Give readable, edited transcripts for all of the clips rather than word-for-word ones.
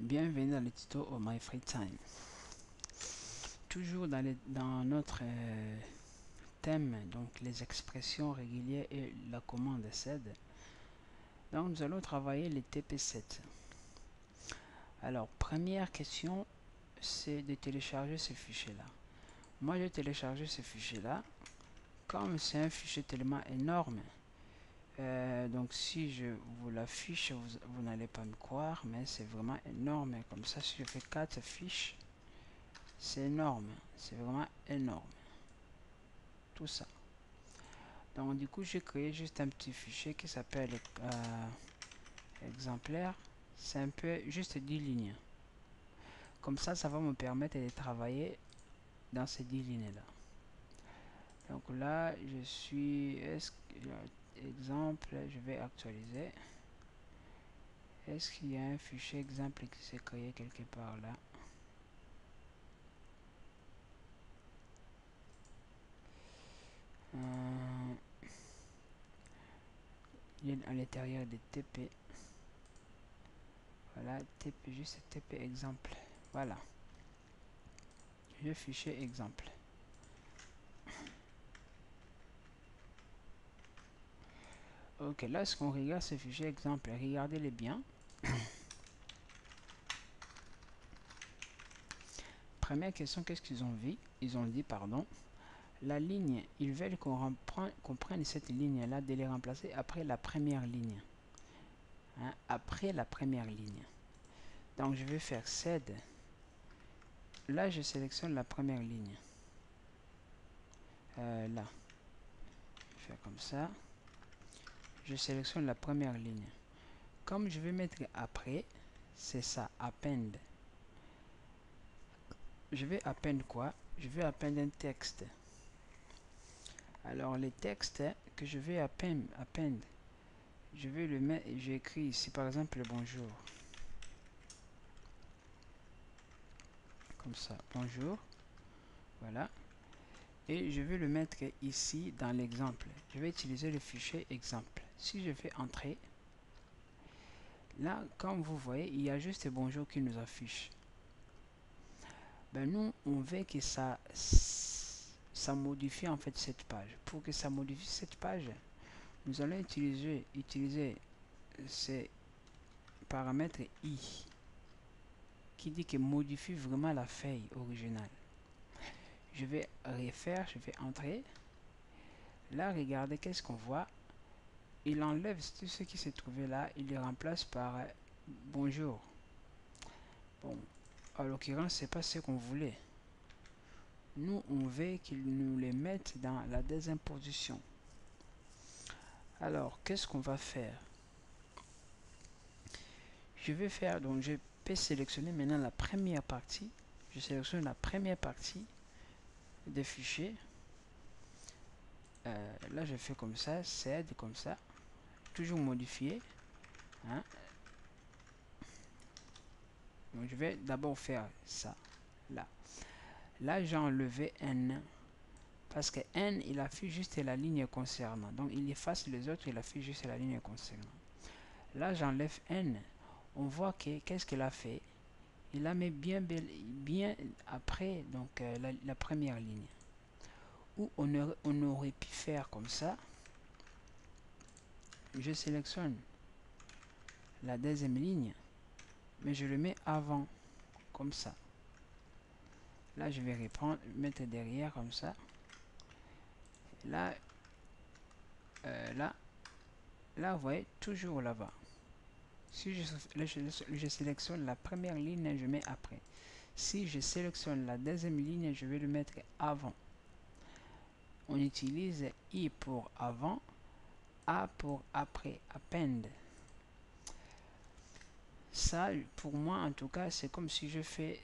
Bienvenue dans le tuto au My Free Time. Toujours dans notre thème, donc les expressions régulières et la commande SED. Donc nous allons travailler les TP7. Alors, première question, c'est de télécharger ce fichier-là. Moi, j'ai téléchargé ce fichier-là. Comme c'est un fichier tellement énorme, donc si je vous l'affiche, vous n'allez pas me croire, mais c'est vraiment énorme. Comme ça, si je fais 4 fiches, c'est énorme, c'est vraiment énorme, tout ça. Donc du coup, j'ai créé juste un petit fichier qui s'appelle exemplaire. C'est un peu juste 10 lignes. Comme ça va me permettre de travailler dans ces 10 lignes là. Donc là, je suis exemple, je vais actualiser. Est-ce qu'il y a un fichier exemple qui s'est créé quelque part là? Il est à l'intérieur des TP. Voilà, TP, juste TP exemple. Voilà. Le fichier exemple. Ok, là, ce qu'on regarde ce fichier exemple, regardez-les bien. Première question, qu'est-ce qu'ils ont dit? Ils ont dit, pardon, la ligne, ils veulent qu'on prenne cette ligne-là, de les remplacer après la première ligne. Hein, après la première ligne. Donc, je vais faire SED. Là, je sélectionne la première ligne. Là. Je vais faire comme ça. Je sélectionne la première ligne. Comme je vais mettre après, c'est ça, append. Je vais append quoi? Je vais append un texte. Alors, les textes que je vais append, je vais le mettre, j'écris ici par exemple le bonjour. Comme ça, bonjour. Voilà. Et je vais le mettre ici dans l'exemple. Je vais utiliser le fichier exemple. Si je fais entrer, là, comme vous voyez, il y a juste bonjour qui nous affiche. Ben nous, on veut que ça modifie en fait cette page. Pour que ça modifie cette page, nous allons utiliser ces paramètres i qui dit que modifie vraiment la feuille originale. Je vais refaire, je vais entrer. Là, regardez, qu'est-ce qu'on voit? Il enlève tout ce qui se trouvait là, il le remplace par bonjour. Bon, en l'occurrence, c'est pas ce qu'on voulait. Nous, on veut qu'il nous les mette dans la deuxième position. Alors, qu'est-ce qu'on va faire? Je vais faire, donc je peux sélectionner maintenant la première partie. Je sélectionne la première partie des fichiers. Là, je fais comme ça, SED, comme ça. Toujours modifier. Hein? Donc, je vais d'abord faire ça. Là. Là, j'ai enlevé N. Parce que N, il affiche juste la ligne concernant. Donc, il efface les autres, il affiche juste la ligne concernant. Là, j'enlève N. On voit que, qu'est-ce qu'il a fait? Il la met bien après donc, la première ligne. Ou on aurait pu faire comme ça. Je sélectionne la deuxième ligne, mais je le mets avant, comme ça. Là, je vais reprendre, mettre derrière comme ça. Là, là, vous voyez, toujours là-bas. Si je sélectionne la première ligne, je mets après. Si je sélectionne la deuxième ligne, je vais le mettre avant. On utilise I pour avant, A pour après, append. Ça, pour moi, en tout cas, c'est comme si je fais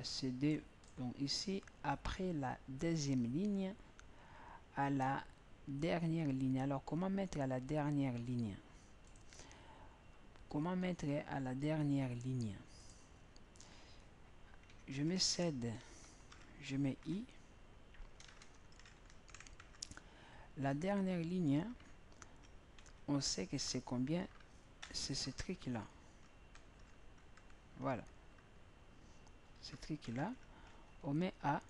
CD. Donc ici, après la deuxième ligne, à la dernière ligne. Alors, comment mettre à la dernière ligne? Comment mettre à la dernière ligne? Je mets SED, je mets I. La dernière ligne, on sait que c'est combien? C'est ce truc là. Voilà. Ce truc-là, on met A.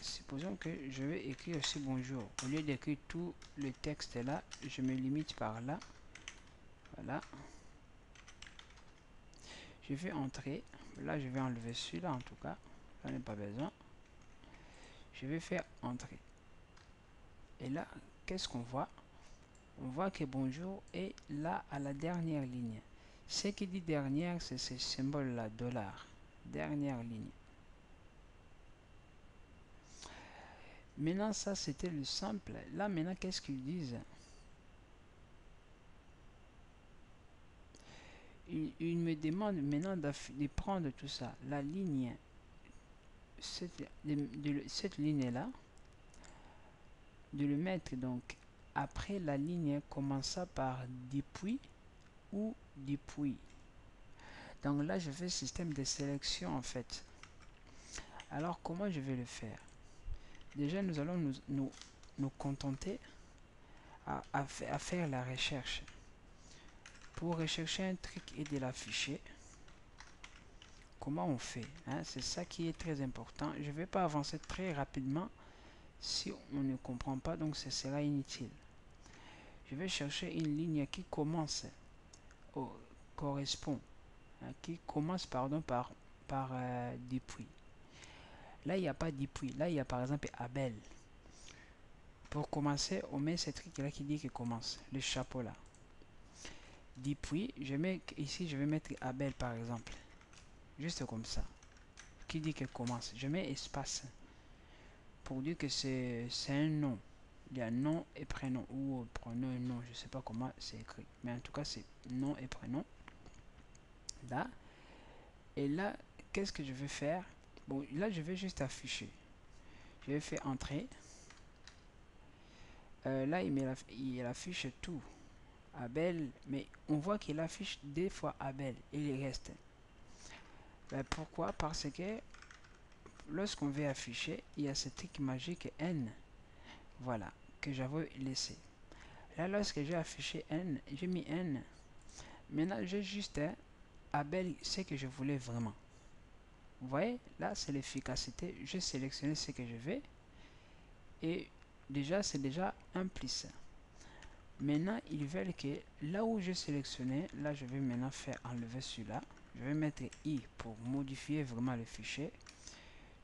Supposons que je vais écrire aussi bonjour. Au lieu d'écrire tout le texte là, je me limite par là. Voilà. Je vais entrer. Là, je vais enlever celui-là en tout cas. J'en ai pas besoin. Je vais faire entrer. Et là, qu'est-ce qu'on voit? On voit que bonjour est là à la dernière ligne. Ce qui dit dernière, c'est ce symbole-là, dollar. Dernière ligne. Maintenant, ça, c'était le simple. Là, maintenant, qu'est-ce qu'ils disent? Il me demande maintenant de prendre tout ça. La ligne, cette ligne-là, de le mettre donc après la ligne commençant par depuis ou depuis. Donc là, je fais système de sélection en fait. Alors, comment je vais le faire? Déjà, nous allons nous contenter à faire la recherche. Pour rechercher un truc et de l'afficher, comment on fait, hein? C'est ça qui est très important. Je ne vais pas avancer très rapidement si on ne comprend pas, donc ce sera inutile. Je vais chercher une ligne qui commence, correspond, hein, qui commence pardon, par depuis. Là, il n'y a pas depuis. Là, il y a par exemple Abel. Pour commencer, on met ce truc-là qui dit qu'il commence, le chapeau là. Depuis, je mets ici, je vais mettre Abel par exemple. Juste comme ça. Qui dit qu'elle commence. Je mets espace. Pour dire que c'est un nom. Il y a nom et prénom. Ou prénom et nom. Je ne sais pas comment c'est écrit. Mais en tout cas, c'est nom et prénom. Là. Et là, qu'est-ce que je vais faire? Bon, là, je vais juste afficher. Je vais faire entrer. Là, il affiche tout. Abel. Mais on voit qu'il affiche des fois Abel. Et il reste. Ben, pourquoi? Parce que lorsqu'on veut afficher, il y a ce truc magique N. Voilà, que j'avais laissé. Là, lorsque j'ai affiché N, j'ai mis N. Maintenant, j'ai juste Abel, ce que je voulais vraiment. Vous voyez, là, c'est l'efficacité. J'ai sélectionné ce que je veux. Et déjà, c'est déjà un plus. Maintenant, ils veulent que là où j'ai sélectionné, là, je vais maintenant faire enlever celui-là. Je vais mettre I pour modifier vraiment le fichier.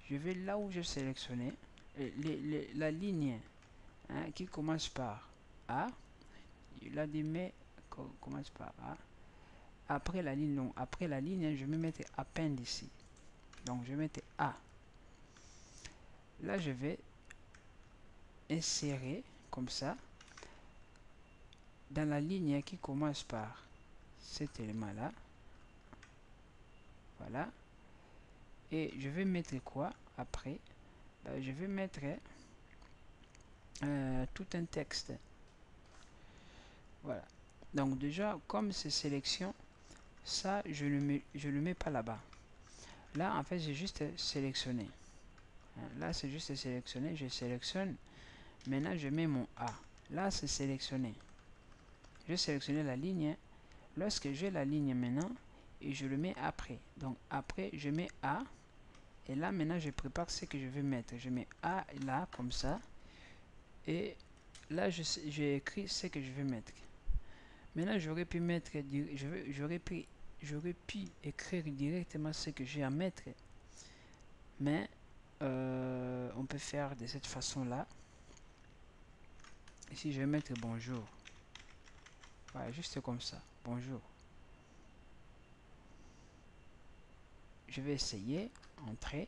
Je vais là où j'ai sélectionné la ligne, hein, qui commence par A. Il a dit mais commence par A. Après la ligne, non, après la ligne, je vais mettre append ici. Donc je vais mettre A. Là, je vais insérer comme ça dans la ligne qui commence par cet élément-là. Voilà. Et je vais mettre quoi après? Ben, je vais mettre tout un texte. Voilà. Donc déjà, comme c'est sélection, ça, je le mets pas là-bas. Là, en fait, j'ai juste sélectionné. Là, c'est juste sélectionné. Je sélectionne. Maintenant, je mets mon A. Là, c'est sélectionné. Je sélectionne la ligne. Lorsque j'ai la ligne maintenant, et je le mets après. Donc, après, je mets A. Et là, maintenant, je prépare ce que je vais mettre. Je mets A là, comme ça. Et là, j'ai écrit ce que je vais mettre. Maintenant, j'aurais pu mettre, j'aurais pu écrire directement ce que j'ai à mettre. Mais, on peut faire de cette façon-là. Ici, je vais mettre bonjour. Voilà, juste comme ça. Bonjour. Je vais essayer. Entrer.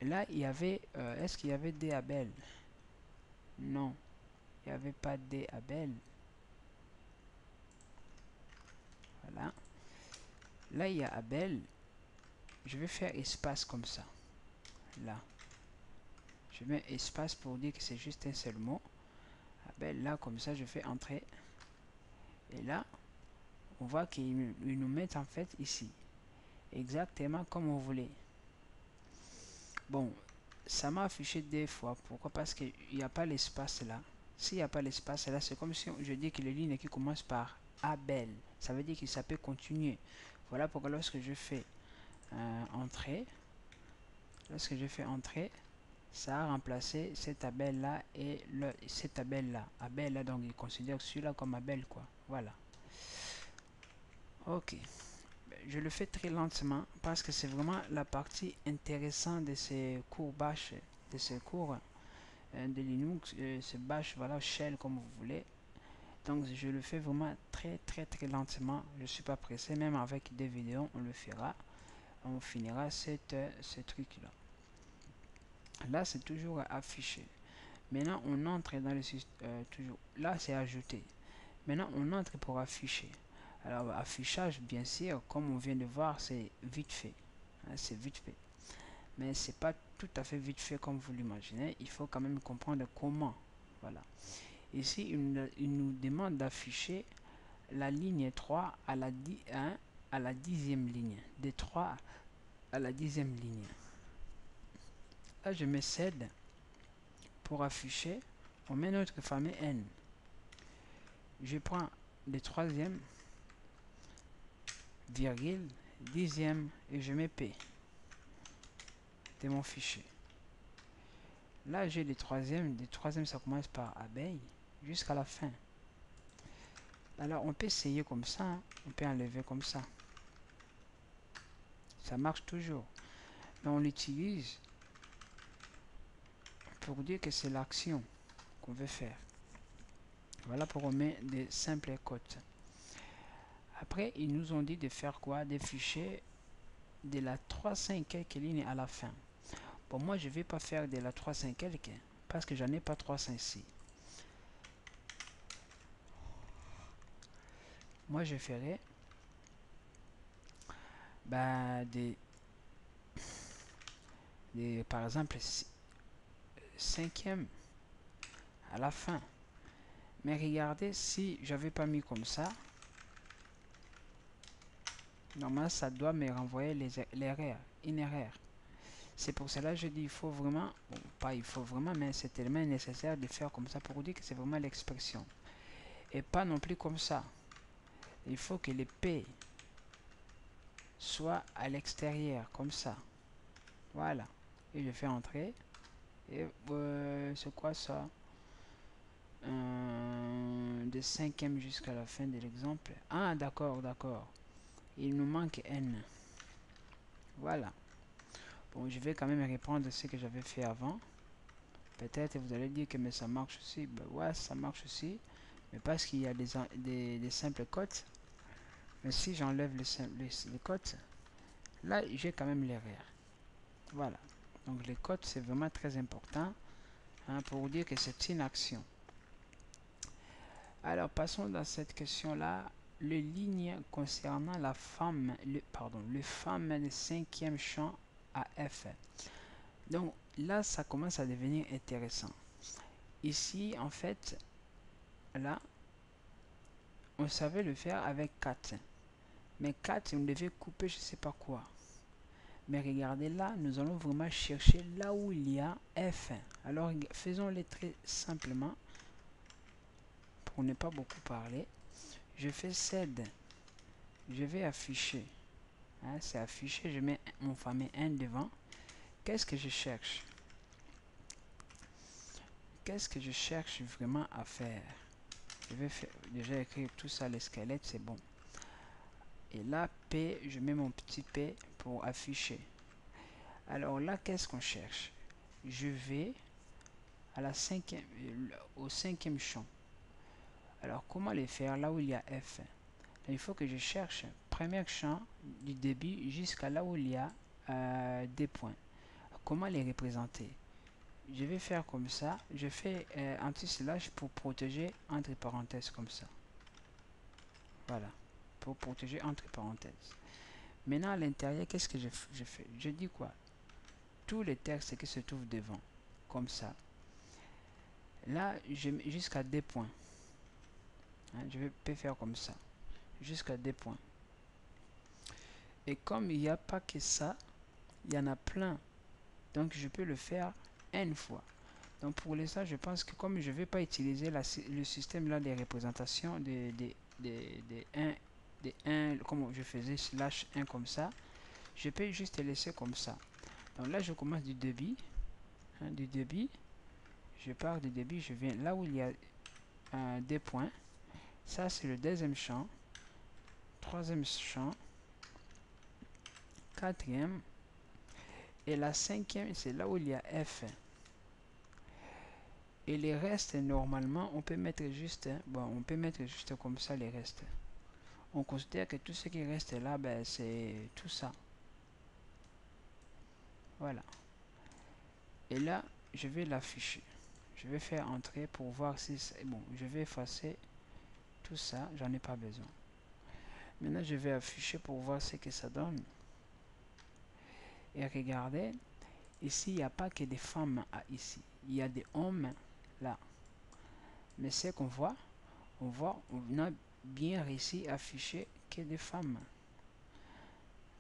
Là, il y avait... est-ce qu'il y avait des Abel? Non. Il n'y avait pas des Abel. Voilà. Là, il y a Abel. Je vais faire espace comme ça. Là. Je mets espace pour dire que c'est juste un seul mot. Abel, là, comme ça, je fais entrer. Et là, on voit qu'ils nous mettent en fait ici. Exactement comme on voulait. Bon, ça m'a affiché deux fois. Pourquoi? Parce qu'il n'y a pas l'espace là. S'il n'y a pas l'espace là, c'est comme si je dis que les lignes qui commencent par Abel. Ça veut dire que ça peut continuer. Voilà pourquoi lorsque je fais entrée, ça a remplacé cette Abel là et cette Abel là. Abel là, donc il considère celui-là comme Abel, quoi. Voilà. Ok. Je le fais très lentement parce que c'est vraiment la partie intéressante de ces cours bash, de ces cours de Linux, ce bash, voilà, shell comme vous voulez. Donc je le fais vraiment très lentement. Je suis pas pressé, même avec des vidéos on le fera. On finira ce truc là. Là c'est toujours affiché. Maintenant on entre dans le système, toujours. Là c'est ajouté. Maintenant on entre pour afficher. Alors affichage bien sûr, comme on vient de voir, c'est vite fait. Hein, c'est vite fait. Mais c'est pas tout à fait vite fait comme vous l'imaginez. Il faut quand même comprendre comment. Voilà. Ici, il nous demande d'afficher la ligne 3 à la, 1 à la 10e ligne. De 3 à la 10e ligne. Là, je mets sed pour afficher. On met notre famille n. Je prends le 3e, virgule, 10e et je mets p de mon fichier. Là, j'ai le 3e. Le 3e, ça commence par abeille jusqu'à la fin. Alors, on peut essayer comme ça. Hein. On peut enlever comme ça. Ça marche toujours. Mais on l'utilise pour dire que c'est l'action qu'on veut faire. Voilà pour on met des simples cotes. Après, ils nous ont dit de faire quoi? Des fichiers de la 300 quelques lignes à la fin. Bon, moi, je vais pas faire de la 300 quelques parce que j'en ai pas 300 ici. Moi, je ferai par exemple, 5e à la fin. Mais regardez, si j'avais pas mis comme ça, normalement, ça doit me renvoyer l'erreur, une erreur. C'est pour cela que je dis il faut vraiment, bon, pas il faut vraiment, mais c'est tellement nécessaire de faire comme ça pour dire que c'est vraiment l'expression. Et pas non plus comme ça. Il faut que les P soient à l'extérieur, comme ça. Voilà. Et je fais entrer. Et c'est quoi ça? De 5e jusqu'à la fin de l'exemple. Ah, d'accord. Il nous manque N. Voilà. Bon, je vais quand même reprendre ce que j'avais fait avant. Peut-être vous allez dire que mais ça marche aussi. Ben ouais, ça marche aussi. Mais parce qu'il y a des simples cotes. Mais si j'enlève les cotes, là j'ai quand même l'erreur. Voilà. Donc les cotes c'est vraiment très important hein, pour dire que c'est une action. Alors passons dans cette question là. Les lignes concernant la femme, le femme de 5e champ à F. Donc là ça commence à devenir intéressant. Ici en fait, là on savait le faire avec 4. Mais 4 on devait couper je sais pas quoi. Mais regardez là, nous allons vraiment chercher là où il y a F1. Alors faisons-les très simplement pour ne pas beaucoup parler. Je fais sed. Je vais afficher. Hein, c'est affiché, je mets mon fameux 1 devant. Qu'est-ce que je cherche? Qu'est-ce que je cherche vraiment à faire? Je vais déjà écrire tout ça, les squelettes, c'est bon. Et là, P, je mets mon petit P pour afficher. Alors là, qu'est-ce qu'on cherche? Je vais à la au 5e champ. Alors, comment les faire là où il y a F? Il faut que je cherche premier champ du début jusqu'à là où il y a des points. Comment les représenter? Je vais faire comme ça. Je fais anti-slash pour protéger entre parenthèses comme ça. Voilà. Pour protéger entre parenthèses. Maintenant, à l'intérieur, qu'est-ce que je fais? Je dis quoi? Tous les textes qui se trouvent devant. Comme ça. Là, je mets jusqu'à des points. Hein, je peux faire comme ça. Jusqu'à des points. Et comme il n'y a pas que ça, il y en a plein. Donc je peux le faire une fois. Donc pour ça, je pense que comme je ne vais pas utiliser le système là des représentations des 1, comme je faisais slash 1 comme ça, je peux juste laisser comme ça. Donc là, je commence du débit, hein, du débit, je pars du débit, je viens là où il y a des points. Ça, c'est le deuxième champ, troisième champ, quatrième, et la cinquième, c'est là où il y a F. Et les restes, normalement, on peut mettre juste, bon, on peut mettre juste comme ça les restes. On considère que tout ce qui reste là, ben, c'est tout ça. Voilà. Et là, je vais l'afficher. Je vais faire entrer pour voir si c'est bon. Je vais effacer tout ça, j'en ai pas besoin. Maintenant, je vais afficher pour voir ce que ça donne. Et regardez, ici, il n'y a pas que des femmes ici. Il y a des hommes là. Mais ce qu'on voit, on a bien réussi à afficher que des femmes.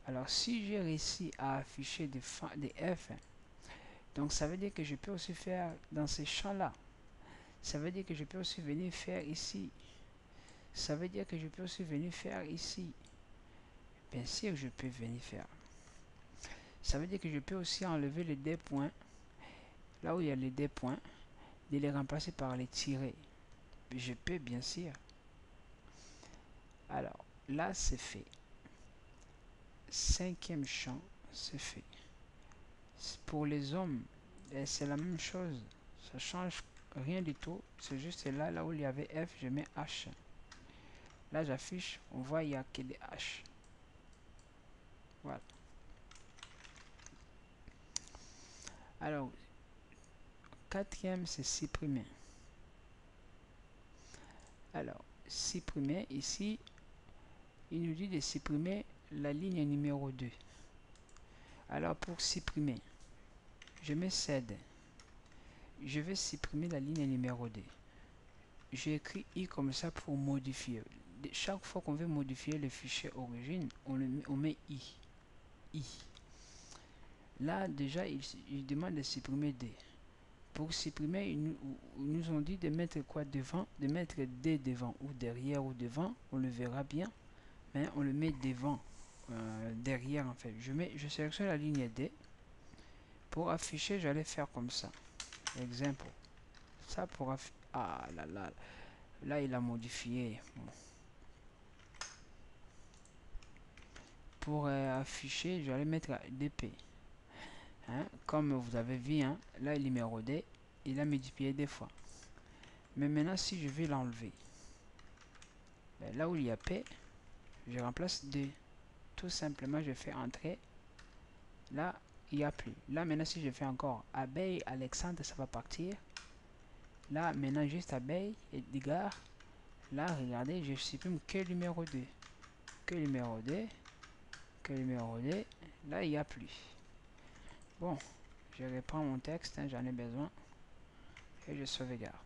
Alors, si j'ai réussi à afficher des F, donc ça veut dire que je peux aussi faire dans ces champs-là. Ça veut dire que je peux aussi venir faire ici. Ça veut dire que je peux aussi venir faire ici. Bien sûr, je peux venir faire. Ça veut dire que je peux aussi enlever les deux points. Là où il y a les deux points, de les remplacer par les tirés. Je peux, bien sûr. Alors, là, c'est fait. Cinquième champ, c'est fait. Pour les hommes, c'est la même chose. Ça change rien du tout. C'est juste là où il y avait F, je mets H. Là, j'affiche, on voit il n'y a que des H. Voilà. Alors, quatrième, c'est supprimer. Alors, supprimer, ici, il nous dit de supprimer la ligne numéro 2. Alors, pour supprimer, je mets cède. Je vais supprimer la ligne numéro 2. J'ai écrit I comme ça pour modifier. Chaque fois qu'on veut modifier le fichier origine, on met I. I. Là, déjà, il demande de supprimer D. Pour supprimer, ils nous ont dit de mettre quoi devant? De mettre D devant, ou derrière ou devant, on le verra bien. Mais on le met devant, derrière en fait. Je sélectionne la ligne D. Pour afficher, j'allais faire comme ça. Exemple. Ça pour afficher. Ah là là. Là, il a modifié. Bon. Pour afficher, j'allais mettre DP. Hein, comme vous avez vu, hein, là, le numéro D, il a multiplié deux fois. Mais maintenant, si je vais l'enlever, ben, là où il y a P, je remplace 2. Tout simplement, je fais entrer. Là, il n'y a plus. Là, maintenant, si je fais encore abeille, Alexandre, ça va partir. Là, maintenant, juste abeille, Edgar. Là, regardez, je supprime que le numéro 2. Que le numéro 2. Que le numéro 2. Là, il n'y a plus. Bon, je reprends mon texte, hein, j'en ai besoin. Et je sauvegarde.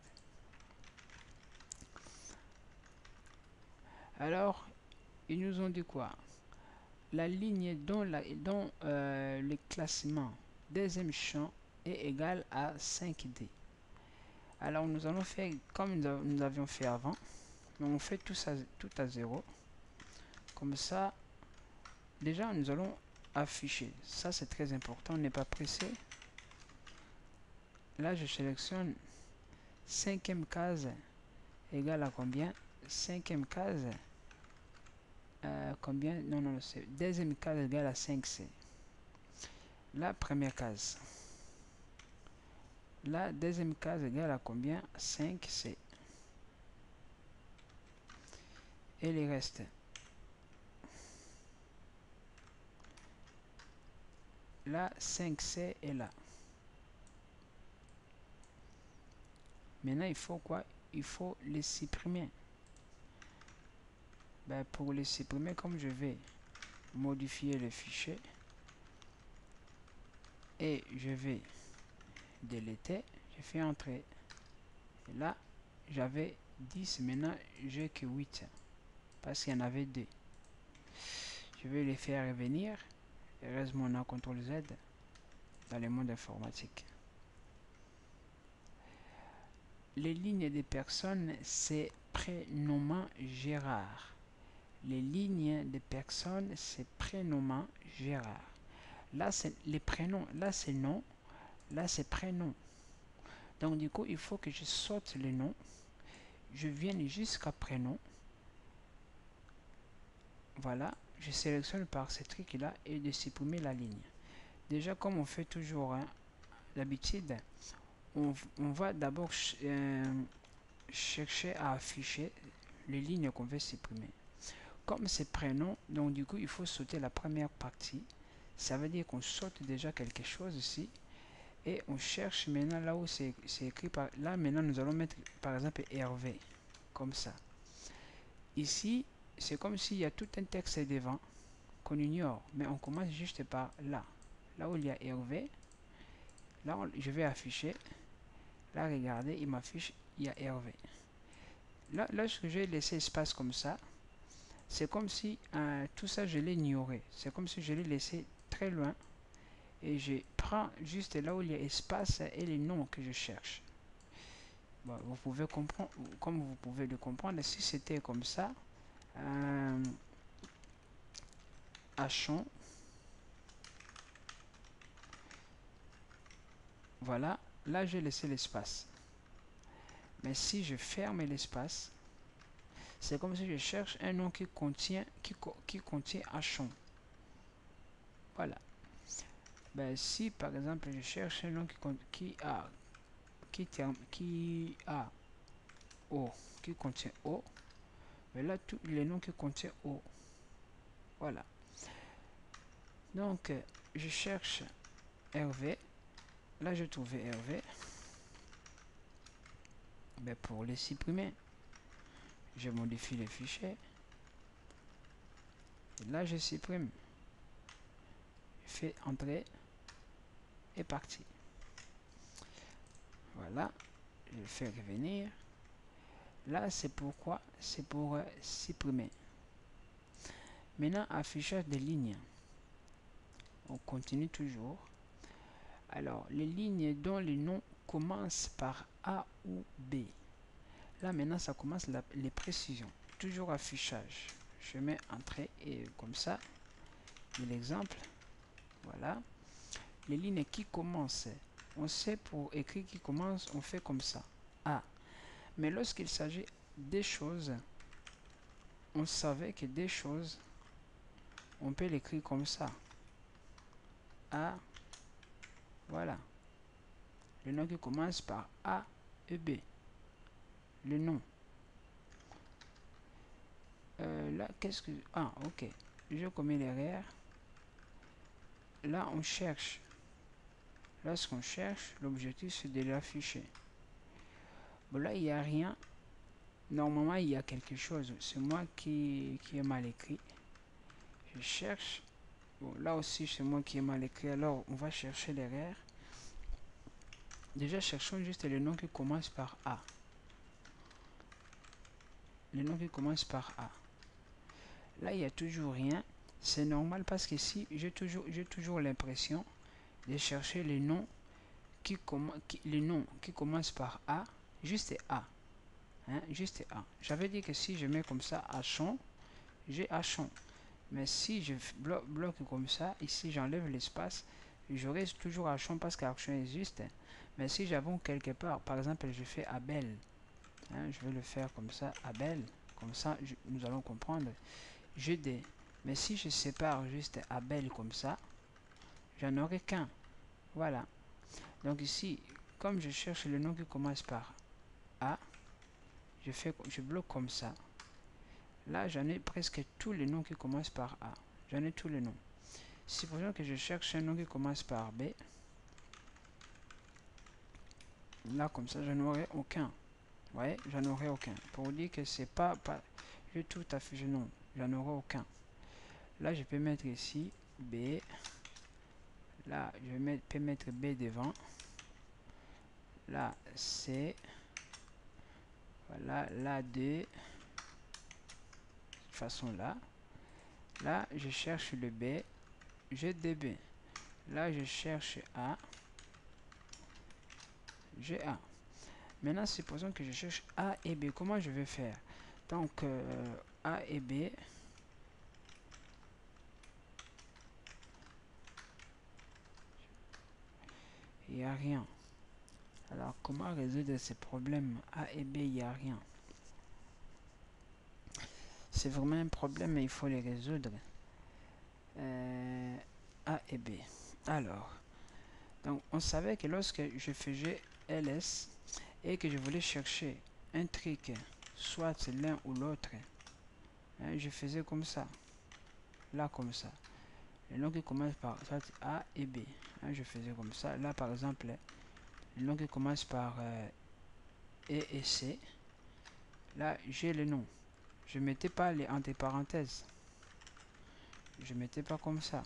Alors, ils nous ont dit quoi? La ligne dont le classement deuxième champ est égal à 5D. Alors, nous allons faire comme nous avions fait avant. On fait tout à 0. Comme ça, déjà, nous allons afficher. Ça, c'est très important. On n'est pas pressé. Là, je sélectionne cinquième case égale à combien? Cinquième case, combien? Non, non, c'est deuxième case égale à 5C. La première case. La deuxième case égale à combien? 5C. Et les restes. Là, 5C est là. Maintenant, il faut quoi? Il faut les supprimer. Ben, pour les supprimer, comme je vais modifier le fichier et je vais deleter, je fais entrer. Et là, j'avais 10, maintenant j'ai que 8 parce qu'il y en avait 2. Je vais les faire revenir. Et reste mon CTRL Z dans le monde informatique. Les lignes des personnes, c'est prénommant Gérard. Les lignes de personnes, c'est prénommant Gérard. Là, c'est les prénoms. Là, c'est nom. Là, c'est prénom. Donc, du coup, il faut que je saute le nom. Je vienne jusqu'à prénom. Voilà. Je sélectionne par ce truc-là et de supprimer la ligne. Déjà, comme on fait toujours, hein, d'habitude, on va d'abord chercher à afficher les lignes qu'on veut supprimer. Comme c'est prénom, donc du coup, il faut sauter la première partie. Ça veut dire qu'on saute déjà quelque chose ici. Et on cherche maintenant là où c'est écrit. Là, maintenant, nous allons mettre, par exemple, Hervé. Comme ça. Ici, c'est comme s'il y a tout un texte devant qu'on ignore. Mais on commence juste par là. Là où il y a Hervé. Là, je vais afficher. Là, regardez, il m'affiche, il y a Hervé. Là, lorsque j'ai laissé espace comme ça, c'est comme si tout ça, je l'ai ignoré. C'est comme si je l'ai laissé très loin. Et je prends juste là où il y a espace et les noms que je cherche. Bon, vous pouvez comprendre, comme vous pouvez le comprendre, si c'était comme ça, Achon, voilà, là j'ai laissé l'espace. Mais si je ferme l'espace, c'est comme si je cherche un nom qui contient Achon. Voilà. Ben, si par exemple je cherche un nom qui a O, qui contient O, mais là tous les noms qui contiennent O. Voilà. Donc je cherche Hervé. Là je trouve Hervé. Ben, pour les supprimer, je modifie les fichiers. Et là je supprime. Je fais entrer et parti. Voilà. Je fais revenir. Là c'est pourquoi c'est pour supprimer. Maintenant affichage des lignes. On continue toujours. Alors les lignes dont les noms commencent par A ou B. Là maintenant ça commence les précisions. Toujours affichage. Je mets entrée et comme ça. Et l'exemple. Voilà. Les lignes qui commencent. On sait pour écrire qui commence, on fait comme ça. A. Mais lorsqu'il s'agit des choses, on savait que des choses, on peut l'écrire comme ça. A. Voilà. Le nom qui commence par A et B. Le nom. Là, qu'est-ce que... Ah, ok. Je commets l'erreur. Là, on cherche. Lorsqu'on cherche, l'objectif, c'est de l'afficher. Bon, là, il n'y a rien. Normalement, il y a quelque chose. C'est moi qui ai mal écrit. Je cherche. Bon, là aussi, c'est moi qui ai mal écrit. Alors, on va chercher l'erreur. Déjà, cherchons juste le nom qui commence par A. Le nom qui commence par A. Là, il n'y a toujours rien. C'est normal parce que si j'ai toujours l'impression de chercher les noms qui commencent par A, juste A. Hein, juste A. J'avais dit que si je mets comme ça Achon, j'ai Achon. Mais si je bloque comme ça, ici j'enlève l'espace, j'aurai toujours Achon parce qu'Achon existe. Mais si j'avance quelque part, par exemple je fais Abel, hein, je vais le faire comme ça, Abel, comme ça nous allons comprendre. Je D. Mais si je sépare juste Abel comme ça, j'en aurai qu'un. Voilà. Donc ici, comme je cherche le nom qui commence par A, je bloque comme ça. Là, j'en ai presque tous les noms qui commencent par A. J'en ai tous les noms. Supposons que je cherche un nom qui commence par B. Là, comme ça, je n'aurai aucun. Vous voyez, j'en aurai aucun. Pour dire que c'est pas je tout à fait, non, j'en aurai aucun. Là, je peux mettre ici B. Là, peux mettre B devant. Là, C. Voilà, là, D. De cette façon là. Là, je cherche le B. J'ai DB. Là, je cherche A. J'ai A. Maintenant, supposons que je cherche A et B. Comment je vais faire? Donc, A et B. Il n'y a rien. Alors, comment résoudre ces problèmes? A et B, il n'y a rien. C'est vraiment un problème, mais il faut les résoudre. A et B. Alors, donc, on savait que lorsque je faisais ls et que je voulais chercher un truc, soit l'un ou l'autre, hein, je faisais comme ça. Là, comme ça. Le nom qui commence par soit A et B. Hein, je faisais comme ça. Là, par exemple, le nom qui commence par E et C. Là, j'ai le nom. Je ne mettais pas les entre parenthèses. Je ne mettais pas comme ça.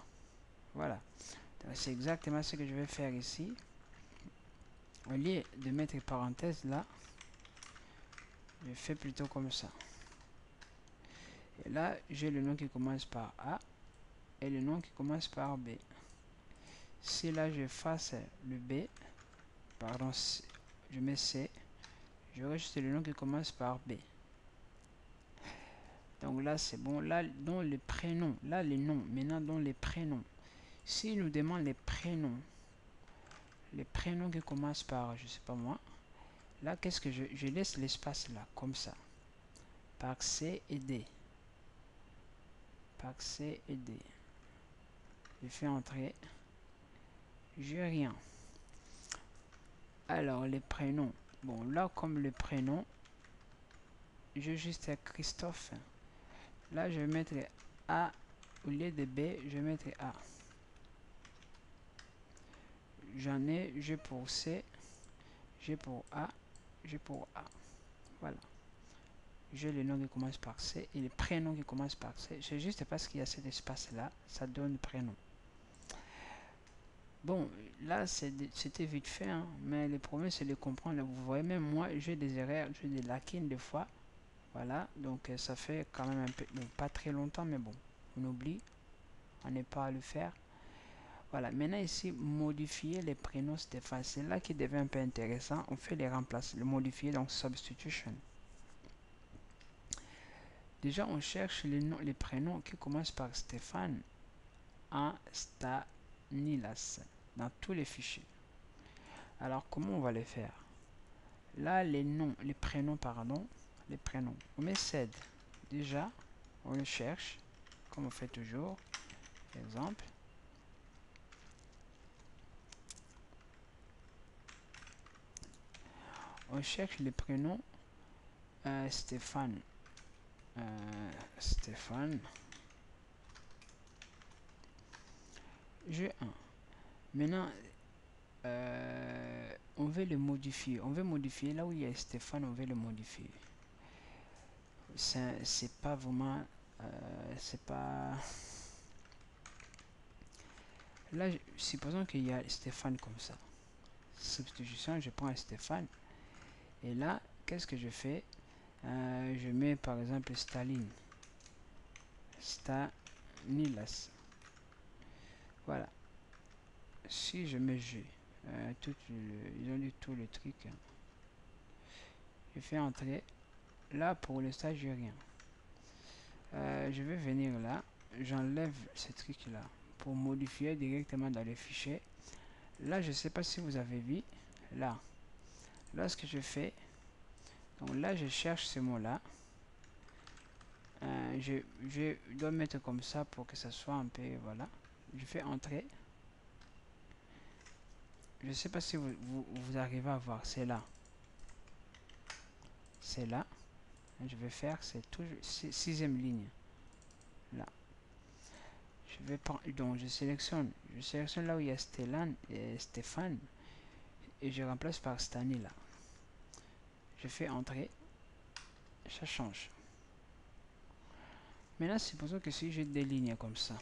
Voilà. C'est exactement ce que je vais faire ici. Au lieu de mettre parenthèse là, je fais plutôt comme ça. Et là, j'ai le nom qui commence par A et le nom qui commence par B. Si là, je fasse le B, pardon, je mets C, j'aurai juste le nom qui commence par B. Donc là, c'est bon. Là, dans les prénoms, là, les noms. Maintenant, dans les prénoms. S'il nous demande les prénoms qui commencent par, je sais pas moi, là, qu'est-ce que je laisse l'espace là, comme ça. Par C et D. Par C et D. Je fais entrer. J'ai rien. Alors, les prénoms. Bon, là, comme le prénom, je vais juste Christophe. Là, je vais mettre A au lieu de B, je vais mettre A. J'en ai, j'ai pour C, j'ai pour A, j'ai pour A. Voilà. J'ai le nom qui commence par C et le prénom qui commence par C. C'est juste parce qu'il y a cet espace-là, ça donne prénom. Bon, là, c'était vite fait, hein, mais le problème, c'est de comprendre. Vous voyez, même moi, j'ai des erreurs, j'ai des lacunes des fois. Voilà, donc ça fait quand même un peu, bon, pas très longtemps, mais bon, on oublie, on n'est pas à le faire. Voilà, maintenant ici, modifier les prénoms Stéphane, c'est là qui devient un peu intéressant. On fait les remplacer, le modifier, donc substitution. Déjà, on cherche les prénoms qui commencent par Stéphane en Stanilas dans tous les fichiers. Alors, comment on va les faire? Là, les prénoms, pardon, les prénoms. On met sed. Déjà, on le cherche, comme on fait toujours. Exemple. On cherche les prénoms Stéphane. Stéphane. J'ai un. Maintenant, on veut le modifier. On veut modifier là où il y a Stéphane, on veut le modifier. C'est pas vraiment. C'est pas. Là, supposons qu'il y a Stéphane comme ça. Substitution, je prends Stéphane. Et là, qu'est-ce que je fais? Je mets par exemple Staline. Stanilas. Voilà. Si je mets G, ils ont dit tout le truc. Hein. Je fais entrer. Là, pour l'instant, j'ai rien. Je vais venir là. J'enlève ce truc-là pour modifier directement dans le fichier. Là, je ne sais pas si vous avez vu. Là, lorsque je fais, donc là, je cherche ce mot-là. Je dois mettre comme ça pour que ça soit un peu, voilà. Je fais entrer. Je ne sais pas si vous arrivez à voir. C'est là. C'est là. Je vais faire, c'est toujours sixième ligne. Là. Je vais prendre, donc je sélectionne là où il y a Stellan et Stéphane et je remplace par Stani là. Je fais entrer, ça change. Maintenant, supposons que si j'ai des lignes comme ça,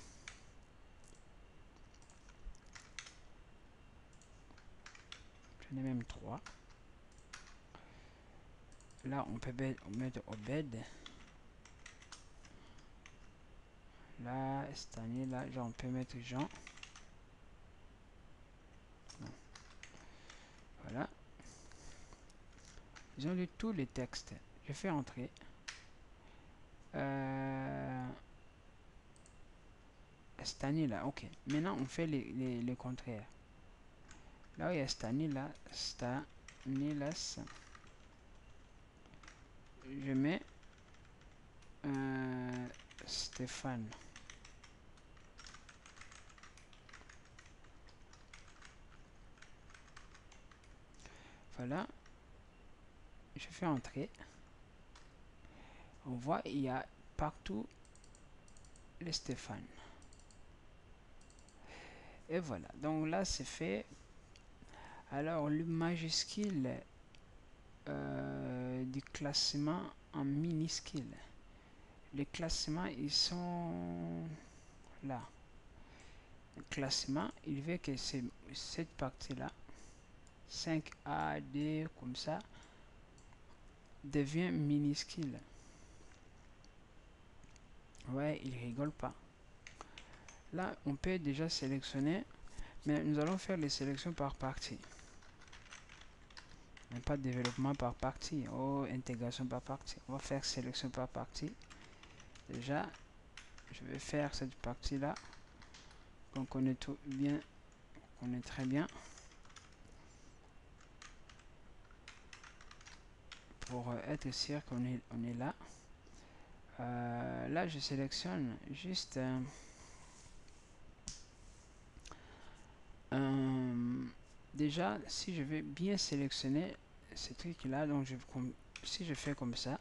j'en ai même 3. Là, on peut mettre Obed. Là, Stani là, genre on peut mettre Jean. Voilà. Ils ont lu tous les textes. Je fais entrer. Stani là, ok. Maintenant, on fait les contraires. Là où il y a Stani là, Stanilas, je mets Stéphane. Voilà. Je fais entrer. On voit, il y a partout les Stéphane. Et voilà. Donc là, c'est fait. Alors, le majuscule du classement en minuscule. Les classements, ils sont là. Le classement, il veut que cette partie-là, 5A, D, comme ça, devient minuscule. Ouais, il rigole pas. Là, on peut déjà sélectionner, mais nous allons faire les sélections par partie. Mais pas développement par partie. Oh, intégration par partie. On va faire sélection par partie. Déjà, je vais faire cette partie-là. qu'on connaît tout bien, on est très bien. Pour être sûr qu'on est là. Là, je sélectionne juste déjà, si je vais bien sélectionner ce truc là, donc si je fais comme ça,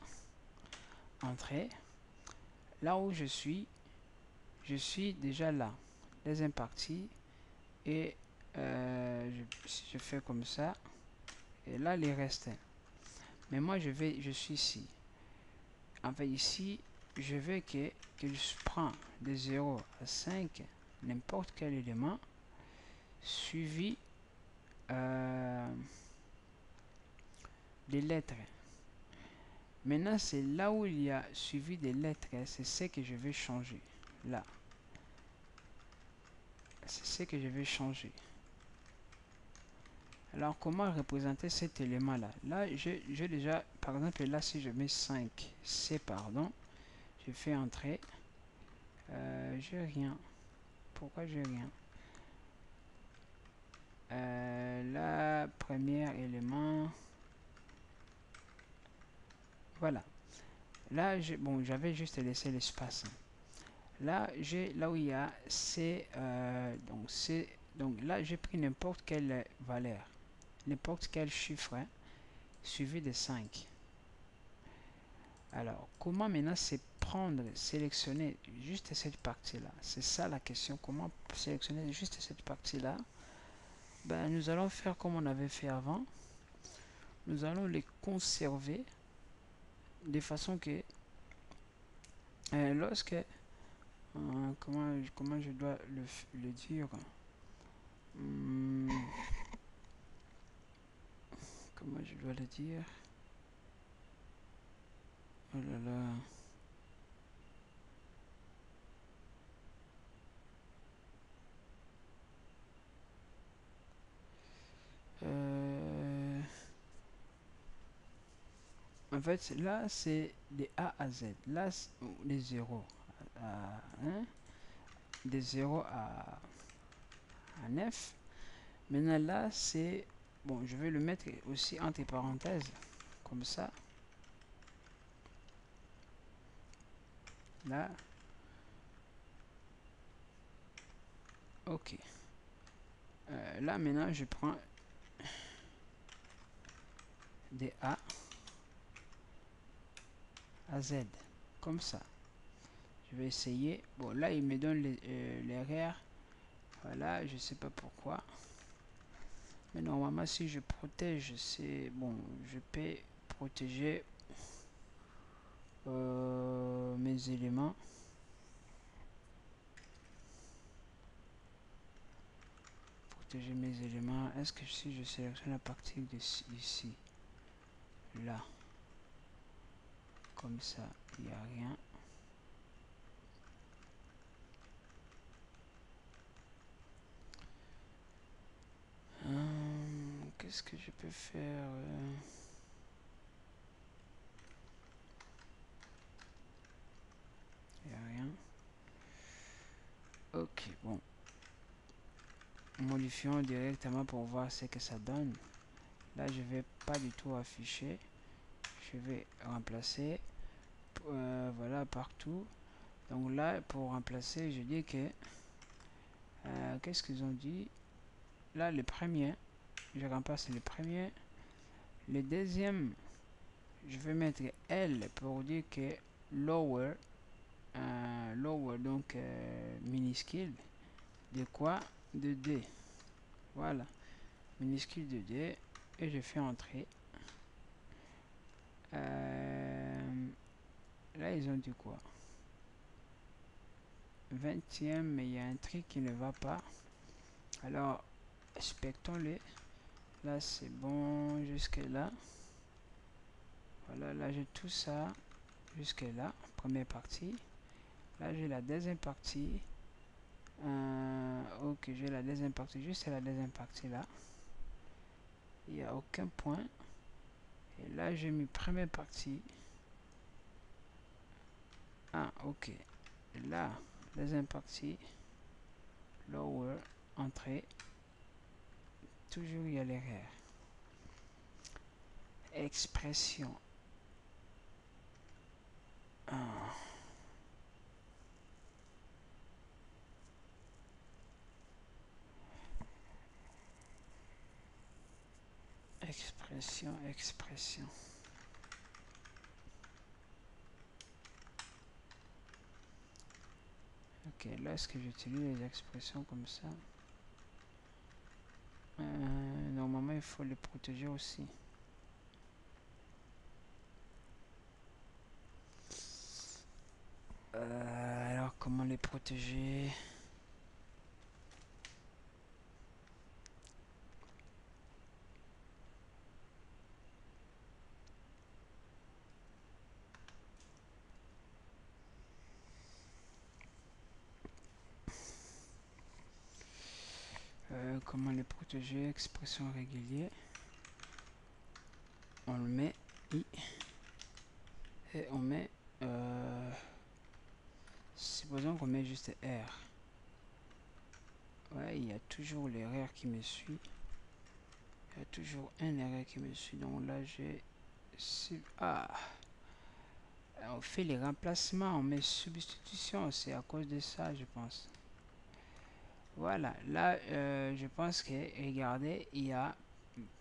entrée, là où je suis déjà là. Deuxième partie, et si je fais comme ça, et là les restes. Mais moi je suis ici. En fait, ici, je veux que je prends de 0 à 5 n'importe quel élément suivi des lettres. Maintenant, c'est là où il y a suivi des lettres, c'est ce que je vais changer. Là. C'est ce que je vais changer. Alors, comment représenter cet élément-là? Là, j'ai déjà, par exemple, là, si je mets 5, C, pardon, je fais entrer. J'ai rien. Pourquoi j'ai rien? Là, premier élément. Voilà. Là, bon, j'avais juste laissé l'espace. Là, là où il y a C, donc là, j'ai pris n'importe quelle valeur, n'importe quel chiffre, hein, suivi de 5. Alors, comment maintenant c'est prendre, sélectionner juste cette partie-là? C'est ça la question. Comment sélectionner juste cette partie-là? Ben, nous allons faire comme on avait fait avant. Nous allons les conserver de façon que lorsque comment je dois le dire, comment je dois le dire, oh là là, en fait là c'est des A à Z, là des 0 à 1, des 0 à 9. Maintenant là c'est, bon, je vais le mettre aussi entre parenthèses comme ça. Là, ok. Là maintenant je prends des A à Z comme ça. Je vais essayer. Bon, là il me donne l'erreur. Voilà, je sais pas pourquoi. Mais normalement si je protège, c'est bon, je peux protéger mes éléments. Protéger mes éléments. Est-ce que si je sélectionne à partir d'ici, là, comme ça, il n'y a rien. Qu'est-ce que je peux faire bon, modifions directement pour voir ce que ça donne. Là je vais pas du tout afficher, je vais remplacer, voilà, partout. Donc là pour remplacer, je dis que qu'est-ce qu'ils ont dit là, le premier, je remplace le premier. Le deuxième, je vais mettre L pour dire que lower, lower, donc minuscule de quoi, de D. Voilà, minuscule de D, et je fais entrer. Là ils ont dit quoi, 20e, mais il y a un truc qui ne va pas. Alors inspectons-le. Là c'est bon jusque là. Voilà, là j'ai tout ça jusque là, première partie. Là j'ai la deuxième partie. Ok, j'ai la deuxième partie, juste la deuxième partie là. Il n'y a aucun point. Et là j'ai mis première partie. Ah ok. Et là, deuxième partie. Lower, entrée. Toujours il y a l'erreur. Expression. Ah. Expression, expression. Ok, là est-ce que j'utilise les expressions comme ça? Normalement il faut les protéger aussi. Alors comment les protéger? Comment les protéger? Expression régulière. On le met I. Et on met supposons qu'on met juste R. Ouais, il y a toujours l'erreur qui me suit. Il y a toujours un erreur qui me suit. Donc là j'ai on fait les remplacements, on met substitution. C'est à cause de ça, je pense. Voilà, là je pense que, regardez, il y a,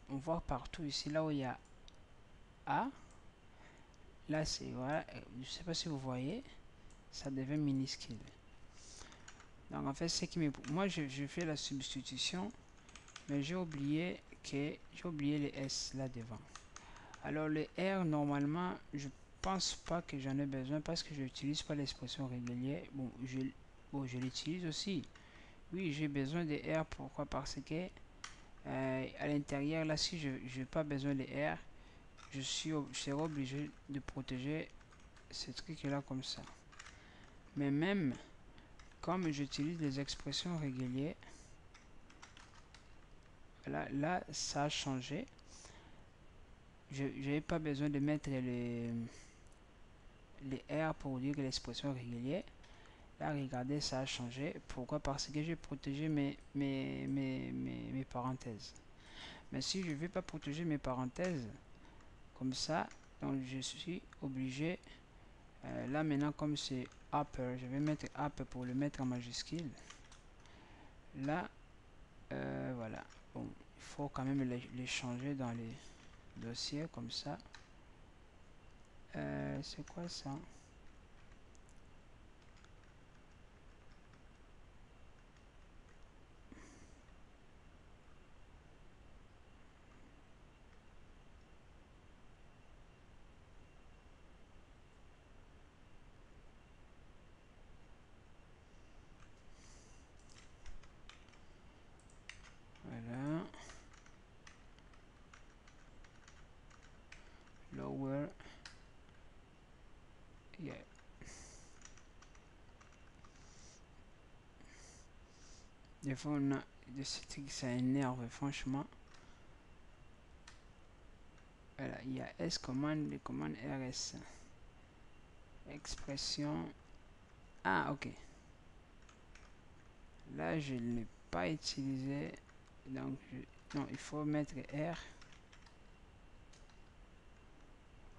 on voit partout ici, là où il y a A, là c'est, voilà, je sais pas si vous voyez, ça devient minuscule. Donc en fait, c'est qui moi je fais la substitution, mais j'ai oublié les S là devant. Alors le R, normalement, je pense pas que j'en ai besoin parce que je n'utilise pas l'expression régulière. Bon, je l'utilise aussi. Oui, j'ai besoin de R. Pourquoi? Parce que à l'intérieur, là, si je n'ai pas besoin de R, je serai obligé de protéger ce truc là comme ça. Mais même comme j'utilise les expressions régulières, là ça a changé. Je n'ai pas besoin de mettre les R pour dire que l'expression régulière. Là, regardez, ça a changé. Pourquoi? Parce que j'ai protégé mes parenthèses. Mais si je ne vais pas protéger mes parenthèses, comme ça, donc je suis obligé, là maintenant, comme c'est upper, je vais mettre upper pour le mettre en majuscule. Là, voilà. Bon, il faut quand même les changer dans les dossiers, comme ça. C'est quoi ça? Voilà. Lower. Yeah. Des fois, on a des trucs, ça énerve, franchement. Voilà, il y a S commande, les commandes RS. Expression. Ah, ok. Là, je ne l'ai pas utilisé. Donc, non, il faut mettre R.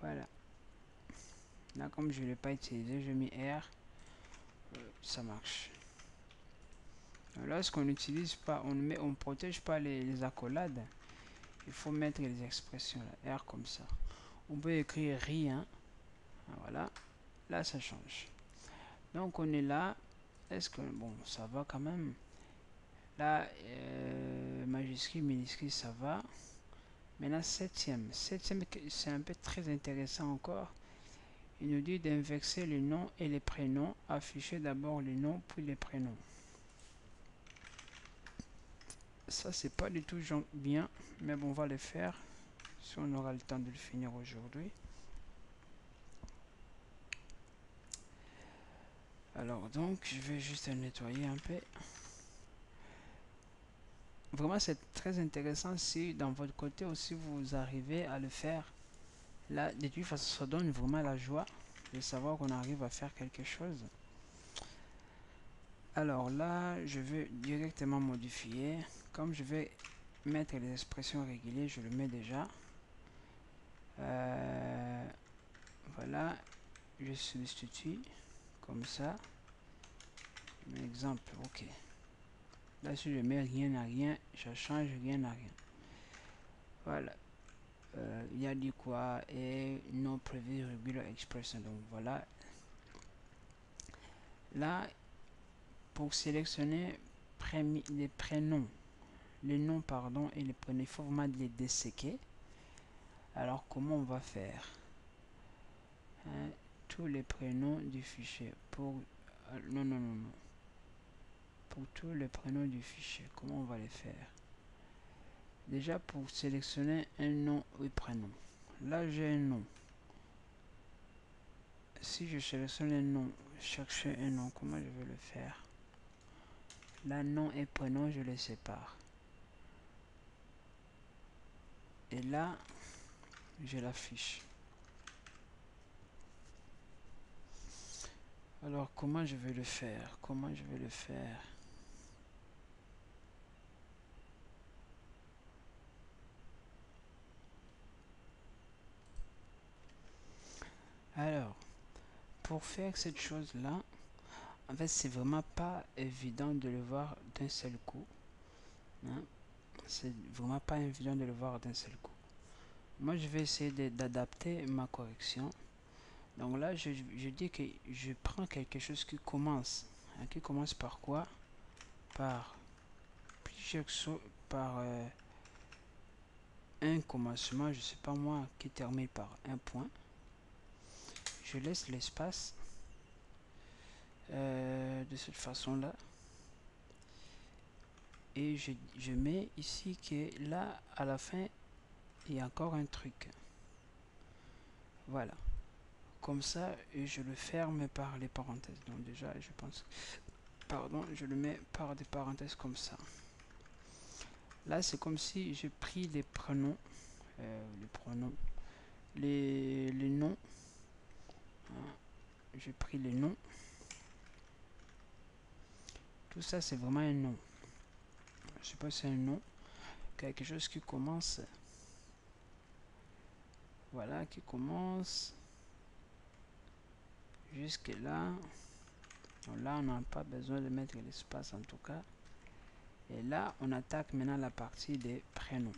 Voilà. Là, comme je ne l'ai pas utilisé, je mets R. Ça marche. Lorsqu'on n'utilise pas, on protège pas les accolades, il faut mettre les expressions là, R comme ça. On peut écrire rien. Voilà. Là, ça change. Donc, on est là. Est-ce que, bon, ça va quand même. Là, majuscule, minuscule, ça va. Maintenant, septième. Septième, c'est un peu très intéressant encore. Il nous dit d'inverser les noms et les prénoms. Afficher d'abord les noms, puis les prénoms. Ça, c'est pas du tout bien, mais bon, on va le faire. Si on aura le temps de le finir aujourd'hui. Alors, donc, je vais juste nettoyer un peu. Vraiment, c'est très intéressant si dans votre côté aussi vous arrivez à le faire. Là, de toute façon, ça donne vraiment la joie de savoir qu'on arrive à faire quelque chose. Alors là, je vais directement modifier. Comme je vais mettre les expressions régulières, je le mets déjà. Voilà, je substitue comme ça. Exemple, ok. Là, si je mets rien à rien, ça change rien à rien. Voilà. Il y a dit quoi et non prévu regular expression. Donc voilà. Là, pour sélectionner les prénoms, les noms pardon et les prénoms, il faut vraiment les desséquer. Alors comment on va faire? Tous les prénoms du fichier pour non non non non pour tous les prénoms du fichier, comment on va les faire? Déjà, pour sélectionner un nom et prénom, là j'ai un nom. Si je sélectionne un nom, chercher un nom, comment je vais le faire? Là, nom et prénom, je les sépare. Et là, je l'affiche. Alors, comment je vais le faire? Comment je vais le faire? Alors, pour faire cette chose-là, en fait, c'est vraiment pas évident de le voir d'un seul coup. Hein? C'est vraiment pas évident de le voir d'un seul coup. Moi, je vais essayer d'adapter ma correction. Donc là, je dis que je prends quelque chose qui commence. Hein, qui commence par quoi? Par plusieurs par un commencement, je sais pas moi, qui termine par un point. Je laisse l'espace de cette façon-là. Et je mets ici que là, à la fin, il y a encore un truc. Voilà. Comme ça, et je le ferme par les parenthèses. Donc déjà, je pense... Pardon, je le mets par des parenthèses comme ça. Là, c'est comme si j'ai pris les prénoms, les noms. J'ai pris les noms. Tout ça, c'est vraiment un nom. Je sais pas si c'est un nom. Quelque chose qui commence. Voilà, qui commence jusque là. Donc là, on n'a pas besoin de mettre l'espace en tout cas. Et là, on attaque maintenant la partie des prénoms.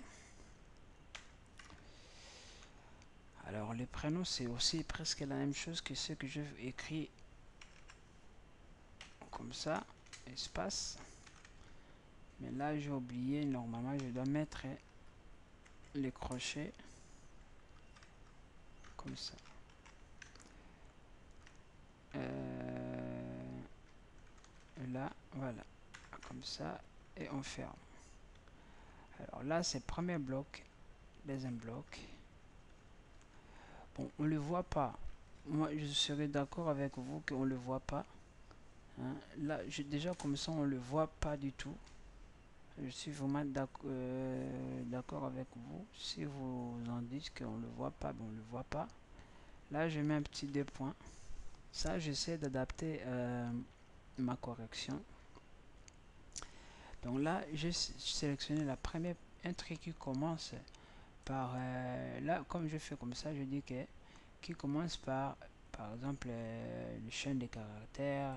Alors, les prénoms, c'est aussi presque la même chose que ce que j'ai écrit comme ça, espace. Mais là, j'ai oublié, normalement, je dois mettre les crochets comme ça. Là, voilà, comme ça, et on ferme. Alors là, c'est premier bloc, deuxième bloc. Bon, on le voit pas. Moi, je serais d'accord avec vous qu'on le voit pas. Hein. Là, déjà comme ça, on le voit pas du tout. Je suis vraiment d'accord avec vous. Si vous en dites qu'on le voit pas, bon, on le voit pas. Là, je mets un petit 2 points. Ça, j'essaie d'adapter ma correction. Donc là, j'ai sélectionné la première, un truc qui commence par, là, comme je fais comme ça, je dis que, qui commence par exemple, le chaîne des caractères,